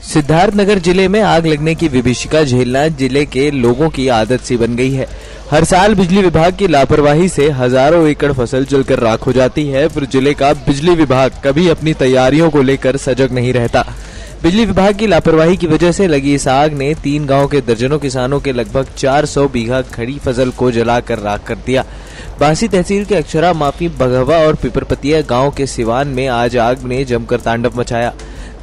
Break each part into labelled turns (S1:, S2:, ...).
S1: सिद्धार्थनगर जिले में आग लगने की विभीषिका झेलना जिले के लोगों की आदत सी बन गई है। हर साल बिजली विभाग की लापरवाही से हजारों एकड़ फसल जलकर राख हो जाती है, फिर जिले का बिजली विभाग कभी अपनी तैयारियों को लेकर सजग नहीं रहता। बिजली विभाग की लापरवाही की वजह से लगी इस आग ने 3 गांव के दर्जनों किसानों के लगभग 400 बीघा खड़ी फसल को जलाकर राख कर दिया। बांसी तहसील के अक्षरा, माफी, बघवा और पिपरपतिया गांव के सिवान में आज आग ने जमकर तांडव मचाया।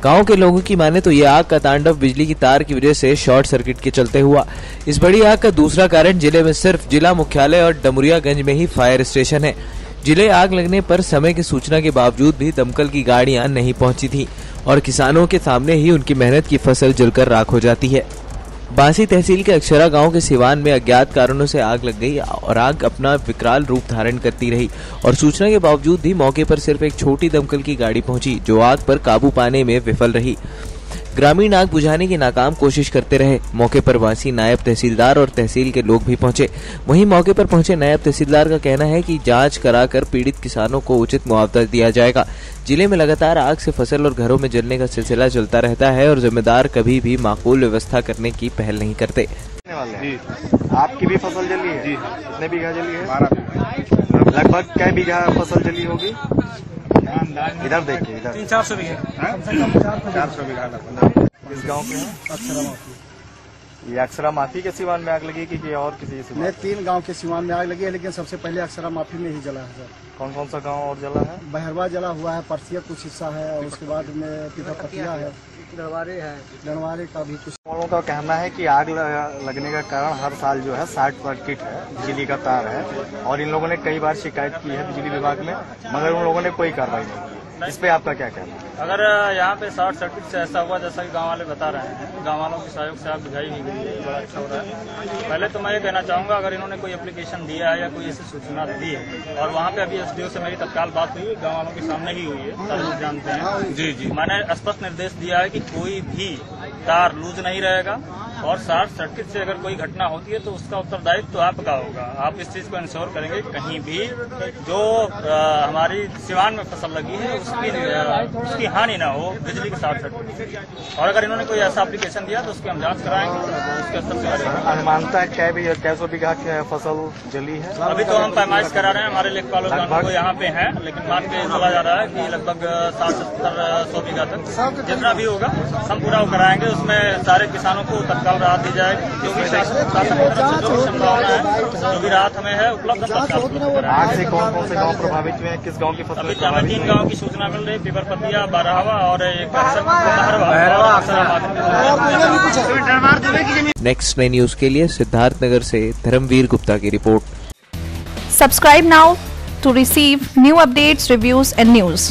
S1: गांव के लोगों की माने तो यह आग का तांडव बिजली की तार की वजह से शॉर्ट सर्किट के चलते हुआ। इस बड़ी आग का दूसरा कारण जिले में सिर्फ जिला मुख्यालय और डमुरियागंज में ही फायर स्टेशन है। जिले आग लगने पर समय की सूचना के बावजूद भी दमकल की गाड़ियां नहीं पहुंची थी और किसानों के सामने ही उनकी मेहनत की फसल जलकर राख हो जाती है। बांसी तहसील के अक्षरा गांव के सिवान में अज्ञात कारणों से आग लग गई और आग अपना विकराल रूप धारण करती रही और सूचना के बावजूद भी मौके पर सिर्फ एक छोटी दमकल की गाड़ी पहुंची, जो आग पर काबू पाने में विफल रही। ग्रामीण आग बुझाने की नाकाम कोशिश करते रहे। मौके पर बांसी नायब तहसीलदार और तहसील के लोग भी पहुंचे। वहीं मौके पर पहुंचे नायब तहसीलदार का कहना है कि जांच कराकर पीड़ित किसानों को उचित मुआवजा दिया जाएगा। जिले में लगातार आग से फसल और घरों में जलने का सिलसिला चलता रहता है और जिम्मेदार कभी भी माकूल व्यवस्था करने की पहल नहीं करते।
S2: जी, आपकी भी फसल जली है? जी। कितने बीघा जली है? 12 बीघा। लगभग क्या बीघा फसल जली होगी? इधर देखिए, इधर
S3: 300-400 बीघा।
S2: 400 बीघा। किस गांव के हैं?
S3: अक्षरा माफी।
S2: ये अक्षरा माफी के सिवान में आग लगी कि और किसी सिवान?
S3: मैं 3 गांव के सिवान में आग लगी है, लेकिन सबसे पहले अक्षरा माफी में ही जला है सर।
S2: कौन कौन सा गांव और जला है?
S3: बहरवा जला हुआ है, परसिया कुछ हिस्सा है और उसके बाद में पिपरपतिया है, डनवारे का भी कुछ।
S2: लोगों का कहना है कि आग लगने का कारण हर साल जो है शॉर्ट सर्किट है, बिजली का तार है और इन लोगों ने कई बार शिकायत की है बिजली विभाग में, मगर उन लोगों ने कोई कार्रवाई नहीं की। इस पे आपका क्या कहना है?
S4: अगर यहाँ पे शॉर्ट सर्किट से ऐसा हुआ जैसा कि गांव वाले बता रहे हैं, गांव वालों के सहयोग से आग बुझाई नहीं गई है, बड़ा अच्छा हो रहा है। पहले तो मैं ये कहना चाहूंगा, अगर इन्होंने कोई एप्लीकेशन दिया है या कोई ऐसी सूचना दी है और वहाँ पे अभी एसडीओ से मेरी तत्काल बात हुई, गाँव वालों के सामने ही हुई है, सब लोग जानते हैं। जी, मैंने स्पष्ट निर्देश दिया है कि कोई भी तार लूज नहीं रहेगा और शॉर्ट सर्किट से अगर कोई घटना होती है तो उसका उत्तरदायित्व तो आपका होगा। आप इस चीज को इंश्योर करेंगे कहीं भी जो हमारी सिवान में फसल लगी है उसकी हानि ना हो बिजली के शॉर्ट सर्किट। और अगर इन्होंने कोई ऐसा एप्लीकेशन दिया तो उसकी हम जांच कराएंगे, उसके स्तर से
S2: अनुमानता है कैसो बीघा फसल जली है?
S4: अभी तो हम पैमाइश करा रहे हैं, हमारे लेखपालों का यहाँ पे है, लेकिन मान के चला जा रहा है कि लगभग 60-70-100 बीघा तक जितना भी होगा हम पूरा कराएंगे। उसमें सारे किसानों को तत्काल राहत दी जाएगी, जो भी शासन जो भी संभावना है, जो भी राहत हमें है उपलब्ध।
S2: आग से कौन कौन से गांव प्रभावित हुए हैं? किस गांव की फसल?
S4: अभी 3 गांव की सूचना मिल रही, पिपरपतिया, बहरवा और एक
S1: नेक्स्ट 9 न्यूज के लिए सिद्धार्थनगर से धर्मवीर गुप्ता की report.
S5: Subscribe now to receive new updates, reviews and news.